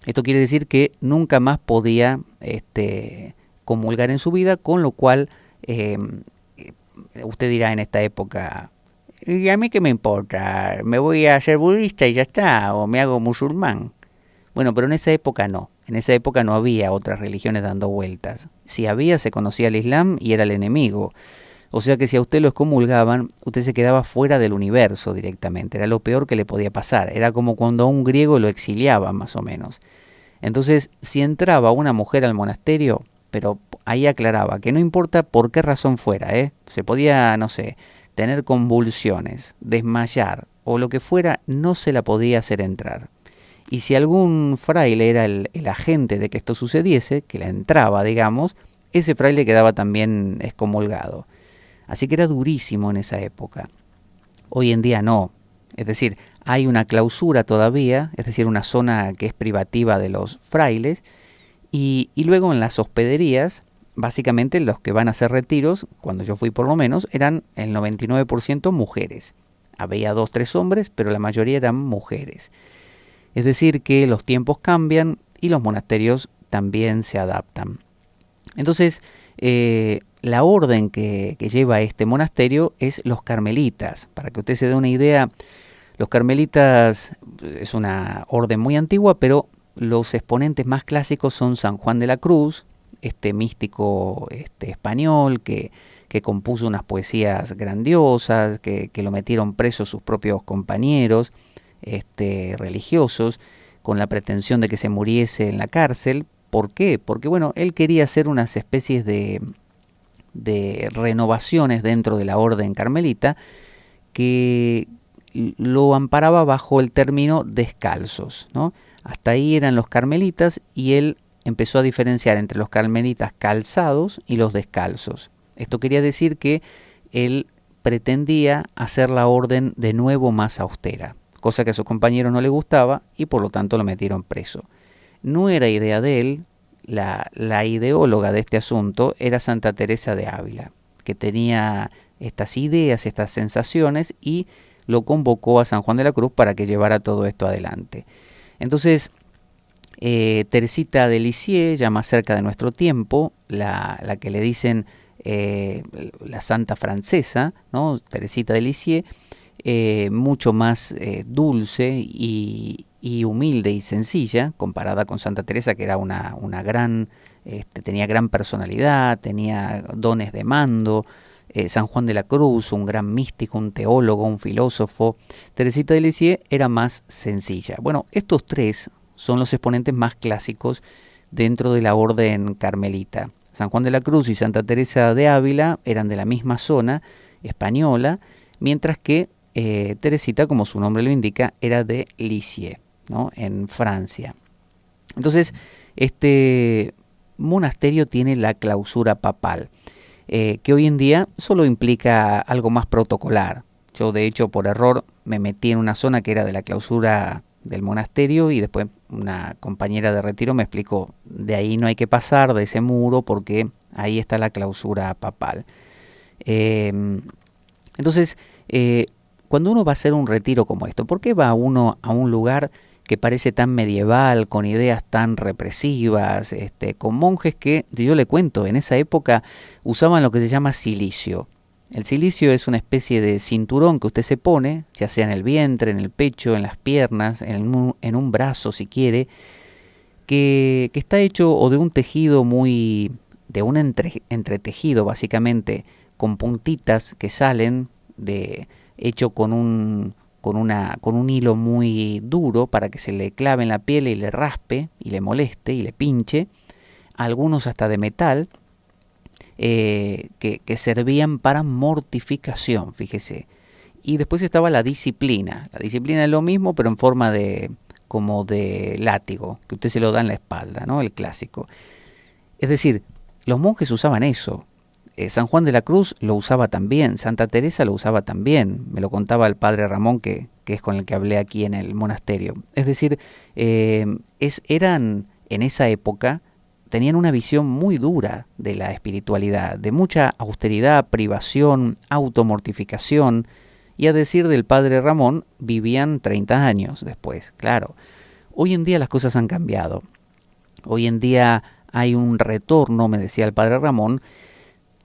Esto quiere decir que nunca más podía comulgar en su vida, con lo cual usted dirá en esta época, ¿y a mí qué me importa? ¿Me voy a hacer budista y ya está? ¿O me hago musulmán? Bueno, pero en esa época no. En esa época no había otras religiones dando vueltas. Si había, se conocía el Islam y era el enemigo. O sea que si a usted lo excomulgaban, usted se quedaba fuera del universo directamente. Era lo peor que le podía pasar. Era como cuando a un griego lo exiliaban, más o menos. Entonces, si entraba una mujer al monasterio, pero ahí aclaraba que no importa por qué razón fuera, se podía, no sé, tener convulsiones, desmayar o lo que fuera, no se la podía hacer entrar. Y si algún fraile era el agente de que esto sucediese, que la entraba, digamos, ese fraile quedaba también excomulgado. Así que era durísimo en esa época. Hoy en día no. Es decir, hay una clausura todavía, es decir, una zona que es privativa de los frailes, y luego en las hospederías, básicamente los que van a hacer retiros, cuando yo fui por lo menos, eran el 99% mujeres. Había 2, 3 hombres, pero la mayoría eran mujeres. Es decir, que los tiempos cambian y los monasterios también se adaptan. Entonces, la orden que lleva este monasterio es los carmelitas. Para que usted se dé una idea, los carmelitas es una orden muy antigua, pero los exponentes más clásicos son San Juan de la Cruz, este místico español que compuso unas poesías grandiosas, que lo metieron preso sus propios compañeros religiosos, con la pretensión de que se muriese en la cárcel. ¿Por qué? Porque bueno, él quería hacer unas especies de renovaciones dentro de la orden carmelita que lo amparaba bajo el término descalzos, ¿no? Hasta ahí eran los carmelitas y él empezó a diferenciar entre los carmelitas calzados y los descalzos. Esto quería decir que él pretendía hacer la orden de nuevo más austera, cosa que a sus compañeros no le gustaba y por lo tanto lo metieron preso. No era idea de él, la ideóloga de este asunto era Santa Teresa de Ávila, que tenía estas ideas, estas sensaciones y lo convocó a San Juan de la Cruz para que llevara todo esto adelante. Entonces, Teresita de Lisieux, ya más cerca de nuestro tiempo, la que le dicen la santa francesa, ¿no? Teresita de Lisieux, mucho más dulce y humilde y sencilla, comparada con Santa Teresa, que era una gran, tenía gran personalidad, tenía dones de mando. San Juan de la Cruz, un gran místico, un teólogo, un filósofo. Teresita de Lisieux era más sencilla. Bueno, estos tres son los exponentes más clásicos dentro de la orden carmelita. San Juan de la Cruz y Santa Teresa de Ávila eran de la misma zona española, mientras que Teresita, como su nombre lo indica, era de Lisieux, ¿no? En Francia. Entonces, este monasterio tiene la clausura papal, que hoy en día solo implica algo más protocolar. Yo, de hecho, por error me metí en una zona que era de la clausura del monasterio y después una compañera de retiro me explicó, de ahí no hay que pasar, de ese muro, porque ahí está la clausura papal. Entonces, cuando uno va a hacer un retiro como esto, ¿por qué va uno a un lugar que parece tan medieval, con ideas tan represivas, con monjes que, yo le cuento, en esa época usaban lo que se llama cilicio? El cilicio es una especie de cinturón que usted se pone, ya sea en el vientre, en el pecho, en las piernas, en un brazo si quiere, que está hecho o de un tejido de un entretejido básicamente, con puntitas que salen, hecho con un hilo muy duro para que se le clave en la piel y le raspe y le moleste y le pinche, algunos hasta de metal, que servían para mortificación, fíjese. Y después estaba la disciplina. La disciplina es lo mismo, pero en forma como de látigo, que usted se lo da en la espalda, ¿no? El clásico. Es decir, los monjes usaban eso. San Juan de la Cruz lo usaba también, Santa Teresa lo usaba también, me lo contaba el padre Ramón, que es con el que hablé aquí en el monasterio. Es decir, eran en esa época, tenían una visión muy dura de la espiritualidad, de mucha austeridad, privación, automortificación, y a decir del padre Ramón, vivían 30 años después, claro. Hoy en día las cosas han cambiado. Hoy en día hay un retorno, me decía el padre Ramón,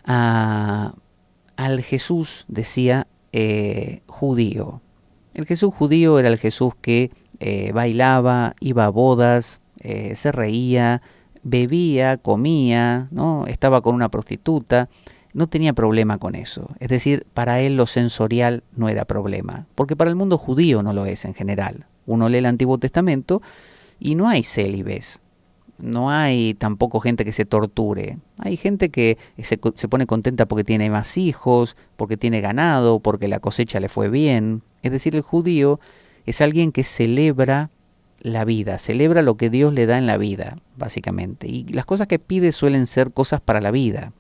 al Jesús, decía, judío. El Jesús judío era el Jesús que bailaba, iba a bodas, se reía, bebía, comía, ¿no? Estaba con una prostituta, no tenía problema con eso. Es decir, para él lo sensorial no era problema, porque para el mundo judío no lo es en general. Uno lee el Antiguo Testamento y no hay célibes. No hay tampoco gente que se torture. Hay gente que se pone contenta porque tiene más hijos, porque tiene ganado, porque la cosecha le fue bien. Es decir, el judío es alguien que celebra la vida, celebra lo que Dios le da en la vida, básicamente. Y las cosas que pide suelen ser cosas para la vida.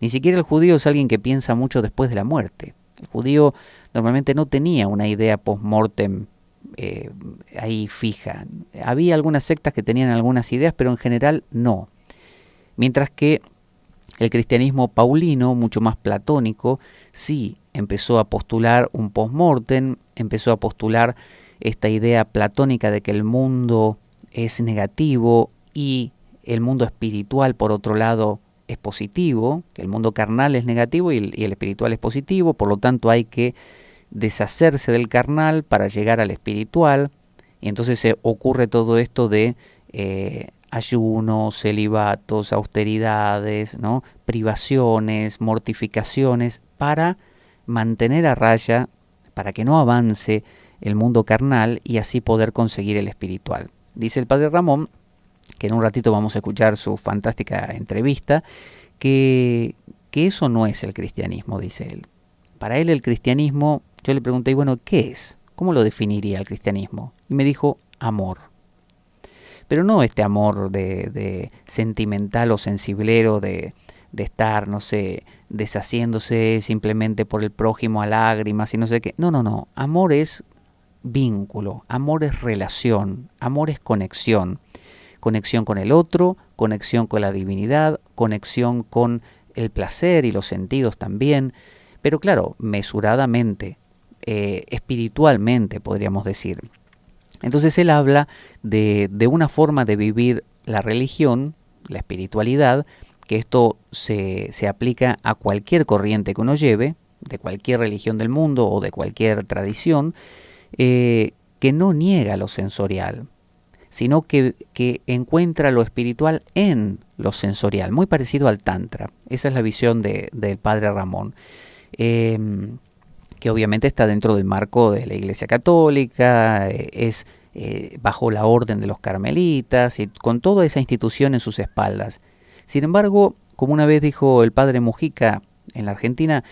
Ni siquiera el judío es alguien que piensa mucho después de la muerte. El judío normalmente no tenía una idea post-mortem ahí fija. Había algunas sectas que tenían algunas ideas, pero en general no. Mientras que el cristianismo paulino, mucho más platónico, sí empezó a postular un post-mortem, empezó a postular esta idea platónica de que el mundo es negativo y el mundo espiritual, por otro lado, es positivo, que el mundo carnal es negativo y el espiritual es positivo, por lo tanto hay que deshacerse del carnal para llegar al espiritual, y entonces se ocurre todo esto de ayunos, celibatos, austeridades, ¿no? Privaciones, mortificaciones, para mantener a raya, para que no avance el mundo carnal y así poder conseguir el espiritual. Dice el padre Ramón, que en un ratito vamos a escuchar su fantástica entrevista, que eso no es el cristianismo, dice él. Para él el cristianismo, yo le pregunté, bueno, ¿qué es? ¿Cómo lo definiría el cristianismo? Y me dijo, amor. Pero no este amor de sentimental o sensiblero, de estar, no sé, deshaciéndose simplemente por el prójimo a lágrimas y no sé qué. No, no, no. Amor es vínculo, amor es relación, amor es conexión. Conexión con el otro, conexión con la divinidad, conexión con el placer y los sentidos también. Pero claro, mesuradamente, espiritualmente podríamos decir. Entonces él habla de una forma de vivir la religión, la espiritualidad, que esto se aplica a cualquier corriente que uno lleve, de cualquier religión del mundo o de cualquier tradición, que no niega lo sensorial, sino que encuentra lo espiritual en lo sensorial, muy parecido al Tantra. Esa es la visión del padre Ramón. Que obviamente está dentro del marco de la Iglesia Católica, es bajo la orden de los carmelitas y con toda esa institución en sus espaldas. Sin embargo, como una vez dijo el padre Mujica en la Argentina,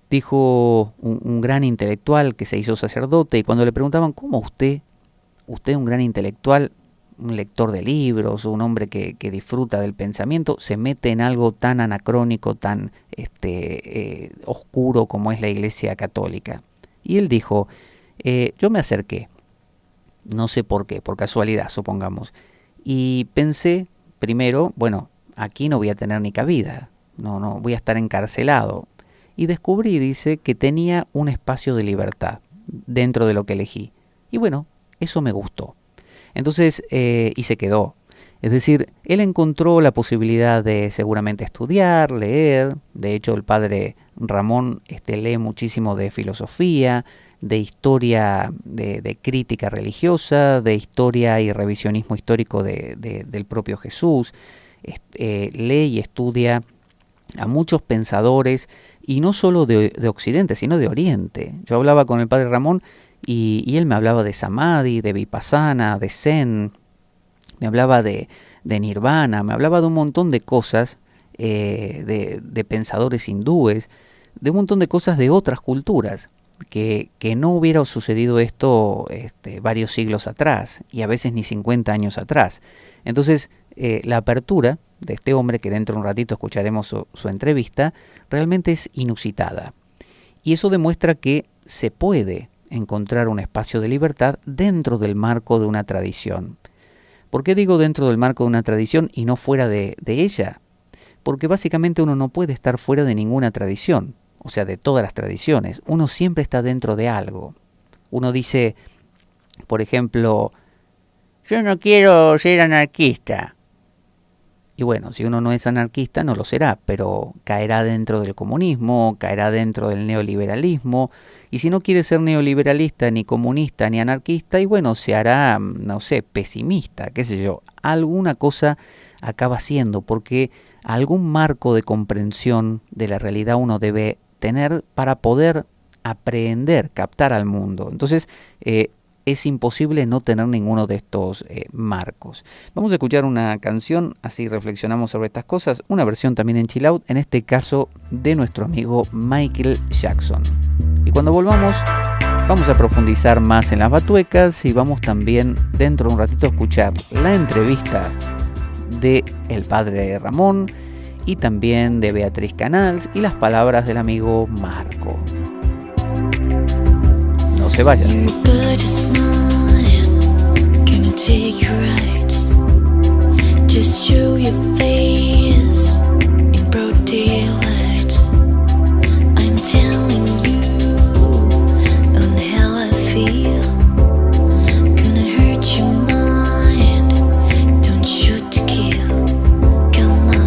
dijo un gran intelectual que se hizo sacerdote, y cuando le preguntaban, ¿cómo usted un gran intelectual, un lector de libros, un hombre que disfruta del pensamiento, se mete en algo tan anacrónico, tan oscuro como es la Iglesia Católica? Y él dijo, yo me acerqué, no sé por qué, por casualidad, supongamos, y pensé primero, bueno, aquí no voy a tener ni cabida, no voy a estar encarcelado. Y descubrí, dice, que tenía un espacio de libertad dentro de lo que elegí. Y bueno, eso me gustó. Entonces, y se quedó. Es decir, él encontró la posibilidad de seguramente estudiar, leer. De hecho, el padre Ramón lee muchísimo de filosofía, de historia, de crítica religiosa, de historia y revisionismo histórico del propio Jesús. Lee y estudia a muchos pensadores, y no solo de Occidente, sino de Oriente. Yo hablaba con el padre Ramón y él me hablaba de Samadhi, de Vipassana, de Zen, me hablaba de Nirvana, me hablaba de un montón de cosas, de pensadores hindúes, de un montón de cosas de otras culturas. que no hubiera sucedido esto varios siglos atrás, y a veces ni 50 años atrás. Entonces, la apertura de este hombre, que dentro de un ratito escucharemos su entrevista, realmente es inusitada. Y eso demuestra que se puede encontrar un espacio de libertad dentro del marco de una tradición. ¿Por qué digo dentro del marco de una tradición y no fuera de ella? Porque básicamente uno no puede estar fuera de ninguna tradición, o sea, de todas las tradiciones. Uno siempre está dentro de algo. Uno dice, por ejemplo, yo no quiero ser anarquista. Y bueno, si uno no es anarquista, no lo será, pero caerá dentro del comunismo, caerá dentro del neoliberalismo, y si no quiere ser neoliberalista, ni comunista, ni anarquista, y bueno, se hará, no sé, pesimista, qué sé yo, alguna cosa acaba siendo, porque algún marco de comprensión de la realidad uno debe tener para poder aprehender, captar al mundo. Entonces, es imposible no tener ninguno de estos marcos. Vamos a escuchar una canción, así reflexionamos sobre estas cosas, una versión también en chill out, en este caso de nuestro amigo Michael Jackson. Y cuando volvamos, vamos a profundizar más en las batuecas y vamos también dentro de un ratito a escuchar la entrevista de el padre Ramón y también de Beatriz Canals y las palabras del amigo Marco. No se vayan.
Take you right, just show your face in broad daylight. I'm telling you on how I feel. Gonna hurt your mind. Don't shoot to kill. Come on.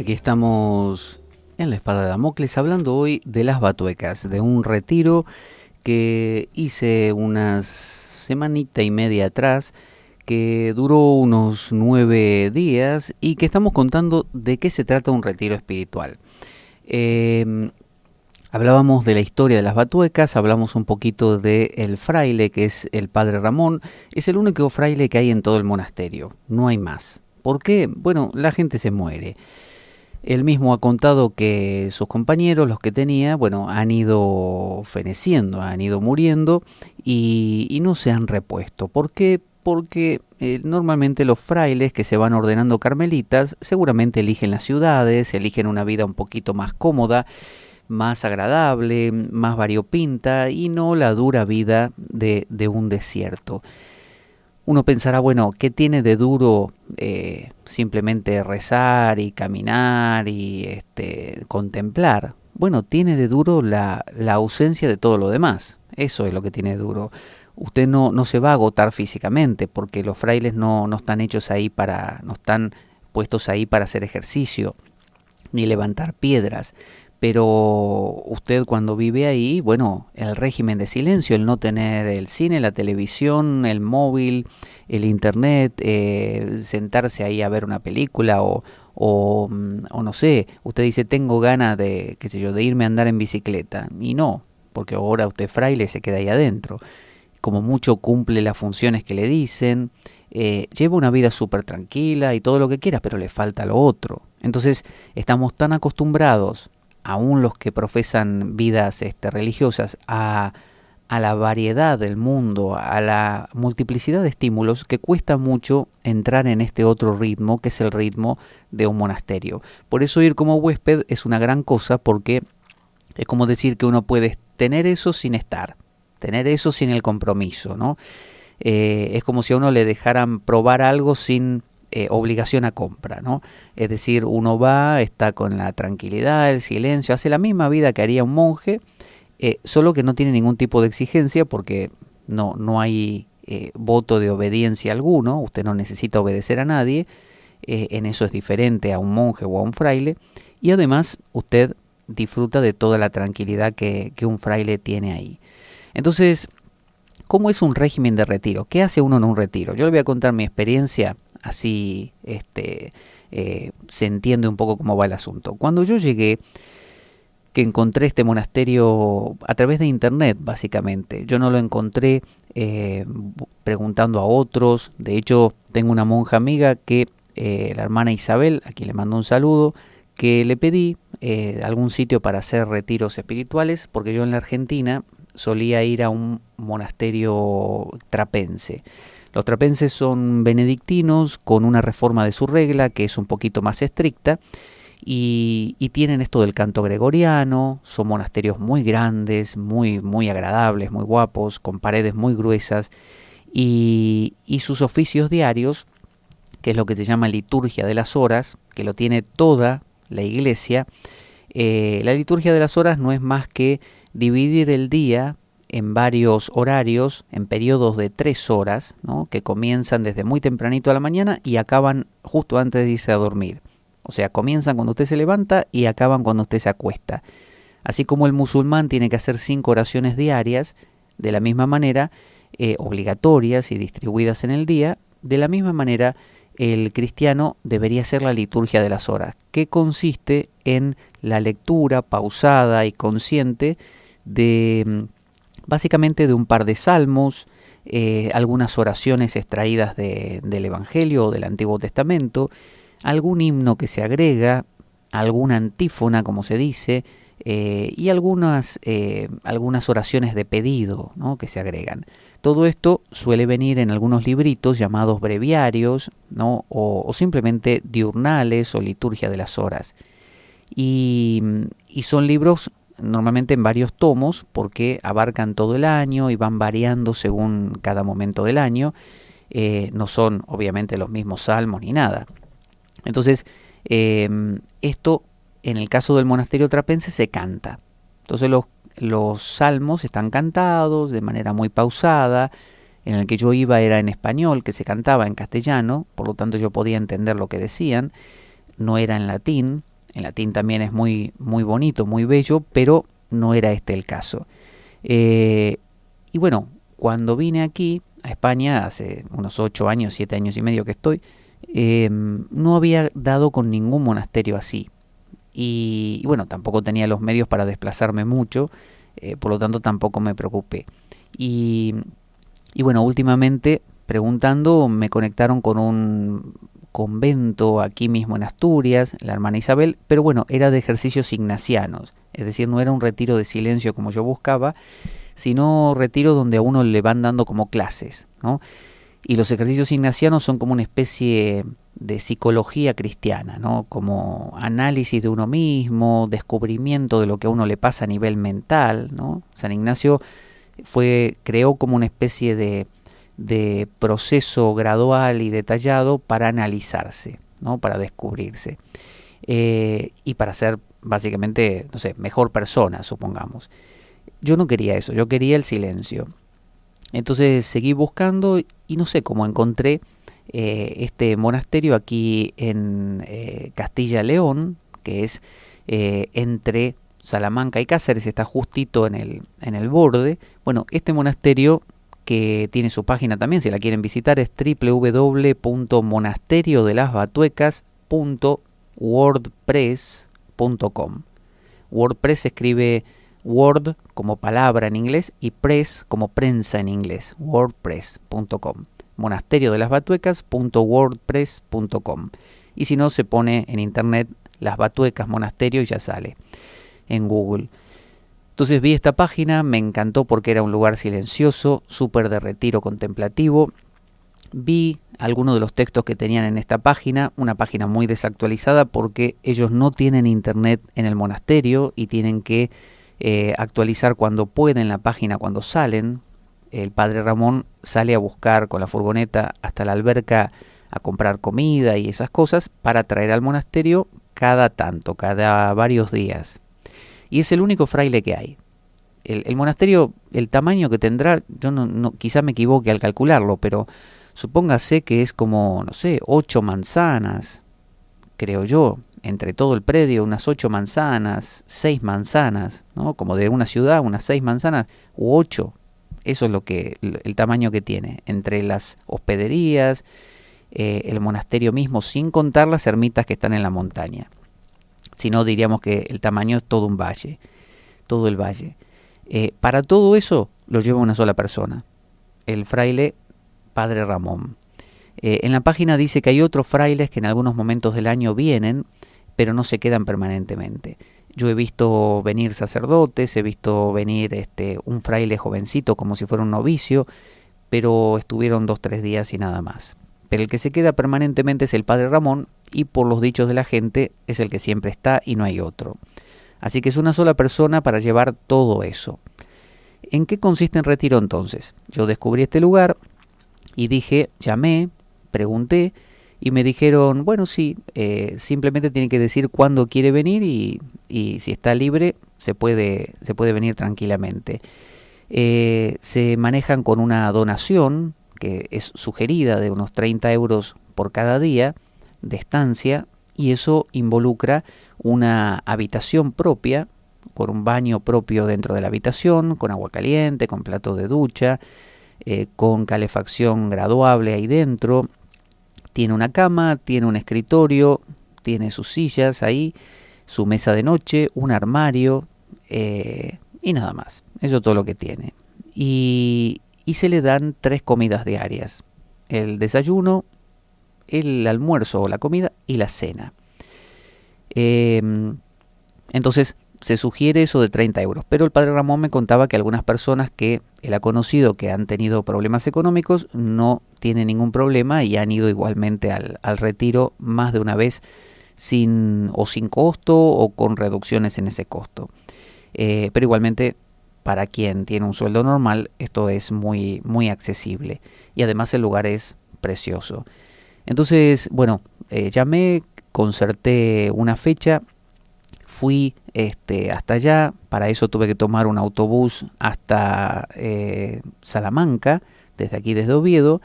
Aquí estamos en la espada de Damocles hablando hoy de las batuecas, de un retiro que hice unas semanita y media atrás, que duró unos 9 días y que estamos contando de qué se trata un retiro espiritual. Hablábamos de la historia de las batuecas, hablamos un poquito de el fraile, que es el padre Ramón. Es el único fraile que hay en todo el monasterio, no hay más. ¿Por qué? Bueno, la gente se muere. Él mismo ha contado que sus compañeros, los que tenía, bueno, han ido feneciendo, han ido muriendo y no se han repuesto. ¿Por qué? Porque normalmente los frailes que se van ordenando carmelitas seguramente eligen las ciudades, eligen una vida un poquito más cómoda, más agradable, más variopinta y no la dura vida de un desierto. Uno pensará, bueno, ¿qué tiene de duro simplemente rezar y caminar y contemplar? Bueno, tiene de duro la ausencia de todo lo demás. Eso es lo que tiene de duro. Usted no se va a agotar físicamente porque los frailes no están hechos ahí no están puestos ahí para hacer ejercicio ni levantar piedras. Pero usted cuando vive ahí, bueno, el régimen de silencio, el no tener el cine, la televisión, el móvil, el internet, sentarse ahí a ver una película o no sé, usted dice tengo ganas de, qué sé yo, de irme a andar en bicicleta. Y no, porque ahora usted fraile se queda ahí adentro. Como mucho cumple las funciones que le dicen, lleva una vida súper tranquila y todo lo que quiera, pero le falta lo otro. Entonces estamos tan acostumbrados, aún los que profesan vidas religiosas, a la variedad del mundo, a la multiplicidad de estímulos, que cuesta mucho entrar en este otro ritmo, que es el ritmo de un monasterio. Por eso ir como huésped es una gran cosa, porque es como decir que uno puede tener eso sin estar, tener eso sin el compromiso, ¿no? Es como si a uno le dejaran probar algo sin obligación a compra, ¿no? Es decir, uno va, está con la tranquilidad, el silencio, hace la misma vida que haría un monje, solo que no tiene ningún tipo de exigencia porque no hay voto de obediencia alguno, usted no necesita obedecer a nadie, en eso es diferente a un monje o a un fraile, y además usted disfruta de toda la tranquilidad que un fraile tiene ahí. Entonces, ¿cómo es un régimen de retiro? ¿Qué hace uno en un retiro? Yo le voy a contar mi experiencia, así se entiende un poco cómo va el asunto. Cuando yo llegué, que encontré este monasterio a través de internet, básicamente. Yo no lo encontré preguntando a otros. De hecho, tengo una monja amiga que, la hermana Isabel, a quien le mando un saludo, que le pedí algún sitio para hacer retiros espirituales, porque yo en la Argentina solía ir a un monasterio trapense. Los trapenses son benedictinos con una reforma de su regla que es un poquito más estricta y tienen esto del canto gregoriano, son monasterios muy grandes, muy agradables, muy guapos, con paredes muy gruesas y sus oficios diarios, que es lo que se llama liturgia de las horas, que lo tiene toda la iglesia. La liturgia de las horas no es más que dividir el día en varios horarios, en periodos de 3 horas, ¿no? Que comienzan desde muy tempranito a la mañana y acaban justo antes de irse a dormir. O sea, comienzan cuando usted se levanta y acaban cuando usted se acuesta. Así como el musulmán tiene que hacer 5 oraciones diarias, de la misma manera, obligatorias y distribuidas en el día, de la misma manera el cristiano debería hacer la liturgia de las horas, que consiste en la lectura pausada y consciente de básicamente de un par de salmos, algunas oraciones extraídas del Evangelio o del Antiguo Testamento, algún himno que se agrega, alguna antífona, como se dice, y algunas oraciones de pedido, ¿no? Que se agregan. Todo esto suele venir en algunos libritos llamados breviarios, ¿no? o simplemente diurnales o liturgia de las horas. Y son libros normalmente en varios tomos porque abarcan todo el año y van variando según cada momento del año. No son obviamente los mismos salmos ni nada. Entonces, esto en el caso del monasterio trapense se canta. Entonces los salmos están cantados de manera muy pausada. En el que yo iba era en español, que se cantaba en castellano, por lo tanto yo podía entender lo que decían. No era en latín. En latín también es muy bonito, muy bello, pero no era este el caso. Y bueno, cuando vine aquí a España, hace unos 8 años, 7 años y medio que estoy, no había dado con ningún monasterio así. y bueno, tampoco tenía los medios para desplazarme mucho, por lo tanto tampoco me preocupé. Y bueno, últimamente preguntando me conectaron con un convento aquí mismo en Asturias, la hermana Isabel, pero bueno, era de ejercicios ignacianos, es decir, no era un retiro de silencio como yo buscaba, sino retiro donde a uno le van dando como clases, ¿no? Y los ejercicios ignacianos son como una especie de psicología cristiana, ¿no? Como análisis de uno mismo, descubrimiento de lo que a uno le pasa a nivel mental, ¿no? San Ignacio creó como una especie de proceso gradual y detallado para analizarse, ¿no? Para descubrirse y para ser básicamente, no sé, mejor persona, supongamos. Yo no quería eso, yo quería el silencio. Entonces seguí buscando y no sé cómo encontré este monasterio aquí en Castilla-León, que es entre Salamanca y Cáceres, está justito en el borde. Bueno, este monasterio, que tiene su página también, si la quieren visitar, es www.monasteriodelasbatuecas.wordpress.com. WordPress se escribe Word como palabra en inglés y press como prensa en inglés. wordpress.com. monasteriodelasbatuecas.wordpress.com. Y si no, se pone en internet Las Batuecas Monasterio y ya sale en Google. Entonces vi esta página, me encantó porque era un lugar silencioso, súper de retiro contemplativo. Vi algunos de los textos que tenían en esta página, una página muy desactualizada porque ellos no tienen internet en el monasterio y tienen que actualizar cuando pueden la página, cuando salen. El padre Ramón sale a buscar con la furgoneta hasta la alberca a comprar comida y esas cosas para traer al monasterio cada tanto, cada varios días. Y es el único fraile que hay. El monasterio, el tamaño que tendrá, yo quizá me equivoque al calcularlo, pero supóngase que es como, no sé, 8 manzanas, creo yo, entre todo el predio, unas 8 manzanas, 6 manzanas, ¿no? Como de una ciudad, unas 6 manzanas, u 8. Eso es el tamaño que tiene, entre las hospederías, el monasterio mismo, sin contar las ermitas que están en la montaña. Si no, diríamos que el tamaño es todo un valle, todo el valle. Para todo eso lo lleva una sola persona, el fraile Padre Ramón. En la página dice que hay otros frailes que en algunos momentos del año vienen, pero no se quedan permanentemente. Yo he visto venir sacerdotes, he visto venir un fraile jovencito como si fuera un novicio, pero estuvieron 2-3 días y nada más. Pero el que se queda permanentemente es el Padre Ramón, y por los dichos de la gente es el que siempre está y no hay otro. Así que es una sola persona para llevar todo eso. ¿En qué consiste el retiro entonces? Yo descubrí este lugar y llamé, pregunté y me dijeron, bueno, sí, simplemente tiene que decir cuándo quiere venir y si está libre se puede venir tranquilamente. Se manejan con una donación que es sugerida de unos 30 euros por cada día de estancia, y eso involucra una habitación propia, con un baño propio dentro de la habitación, con agua caliente, con plato de ducha, con calefacción graduable ahí dentro. Tiene una cama, tiene un escritorio, tiene sus sillas ahí, su mesa de noche, un armario y nada más. Eso es todo lo que tiene. Y se le dan 3 comidas diarias: el desayuno, el almuerzo o la comida y la cena. Entonces se sugiere eso de 30 euros, pero el Padre Ramón me contaba que algunas personas que él ha conocido que han tenido problemas económicos no tienen ningún problema y han ido igualmente al retiro más de una vez sin costo o con reducciones en ese costo. Pero igualmente, para quien tiene un sueldo normal, esto es muy, muy accesible y además el lugar es precioso. Entonces, bueno, llamé, concerté una fecha, fui hasta allá. Para eso tuve que tomar un autobús hasta Salamanca, desde Oviedo,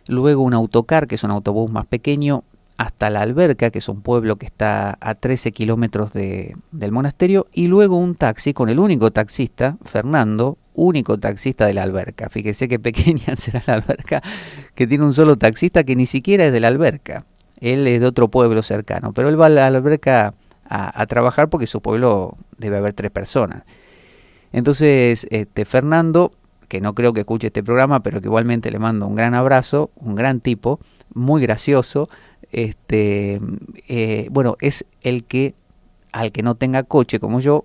luego un autocar, que es un autobús más pequeño, hasta La Alberca, que es un pueblo que está a 13 kilómetros del monasterio, y luego un taxi con el único taxista, Fernando, único taxista de La Alberca. Fíjese qué pequeña será La Alberca, que tiene un solo taxista que ni siquiera es de La Alberca. Él es de otro pueblo cercano, pero él va a La Alberca a trabajar porque su pueblo debe haber 3 personas. Entonces, Fernando, que no creo que escuche este programa, pero que igualmente le mando un gran abrazo, un gran tipo, muy gracioso. Bueno, es el que, al que no tenga coche como yo,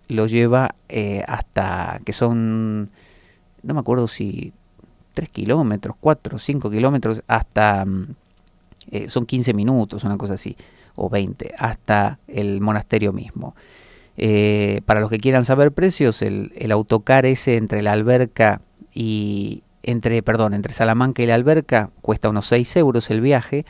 lo lleva hasta, que son, no me acuerdo si 3 kilómetros, 4, 5 kilómetros, hasta, son 15 minutos, una cosa así, o 20, hasta el monasterio mismo. Para los que quieran saber precios, el autocar ese entre la Alberca y entre Salamanca y la Alberca cuesta unos 6 euros el viaje,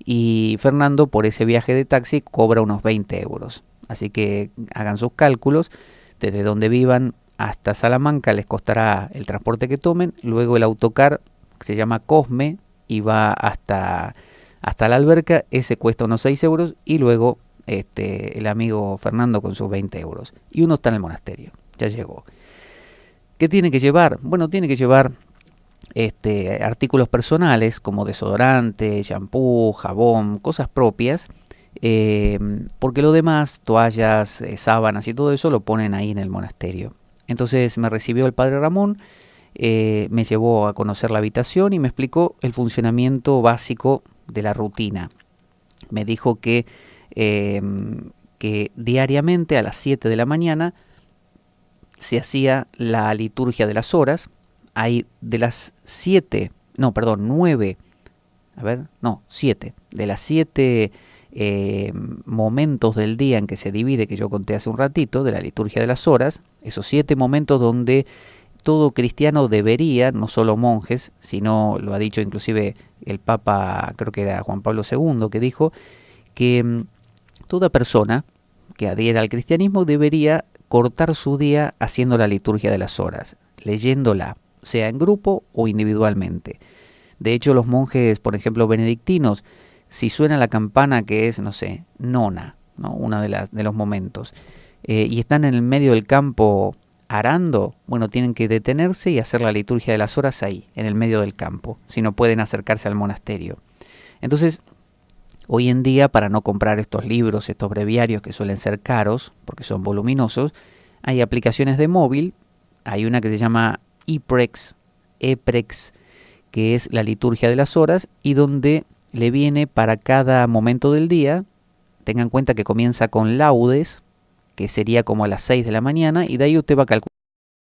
y Fernando por ese viaje de taxi cobra unos 20 euros. Así que hagan sus cálculos, desde donde vivan hasta Salamanca les costará el transporte que tomen, luego el autocar que se llama Cosme y va hasta la Alberca, ese cuesta unos 6 euros, y luego el amigo Fernando con sus 20 euros. Y uno está en el monasterio, ya llegó. ¿Qué tiene que llevar? Bueno, tiene que llevar artículos personales como desodorante, shampoo, jabón, cosas propias, porque lo demás, toallas, sábanas y todo eso lo ponen ahí en el monasterio. Entonces me recibió el padre Ramón, me llevó a conocer la habitación y me explicó el funcionamiento básico de la rutina. Me dijo que diariamente a las 7 de la mañana se hacía la liturgia de las horas. Hay de las 7, 7, de las 7 momentos del día en que se divide, que yo conté hace un ratito, de la liturgia de las horas, esos 7 momentos donde todo cristiano debería, no solo monjes, sino lo ha dicho inclusive el Papa, creo que era Juan Pablo II, que dijo que toda persona que adhiera al cristianismo debería cortar su día haciendo la liturgia de las horas, leyéndola, sea en grupo o individualmente. De hecho, los monjes, por ejemplo, benedictinos, si suena la campana que es, no sé, nona, ¿no? Una de los momentos, y están en el medio del campo arando, bueno, tienen que detenerse y hacer la liturgia de las horas ahí, en el medio del campo, si no pueden acercarse al monasterio. Entonces, hoy en día, para no comprar estos libros, estos breviarios que suelen ser caros, porque son voluminosos, hay aplicaciones de móvil. Hay una que se llama EPREX, que es la liturgia de las horas, y donde le viene para cada momento del día. Tengan en cuenta que comienza con laudes, que sería como a las 6 de la mañana, y de ahí usted va calculando